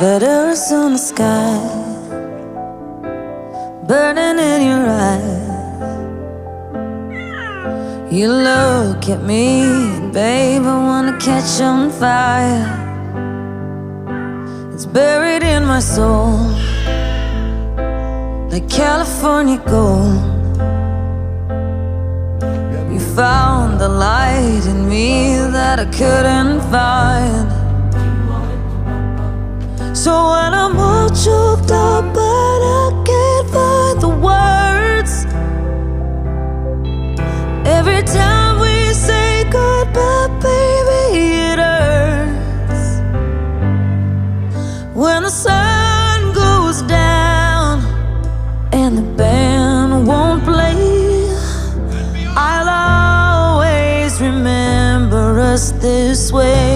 That Arizona sky burning in your eyes. You look at me, babe, I wanna catch on fire. It's buried in my soul like California gold. You found the light in me that I couldn't find. So when I'm all choked up but I can't find the words, every time we say goodbye, baby, it hurts. When the sun goes down and the band won't play, I'll always remember us this way.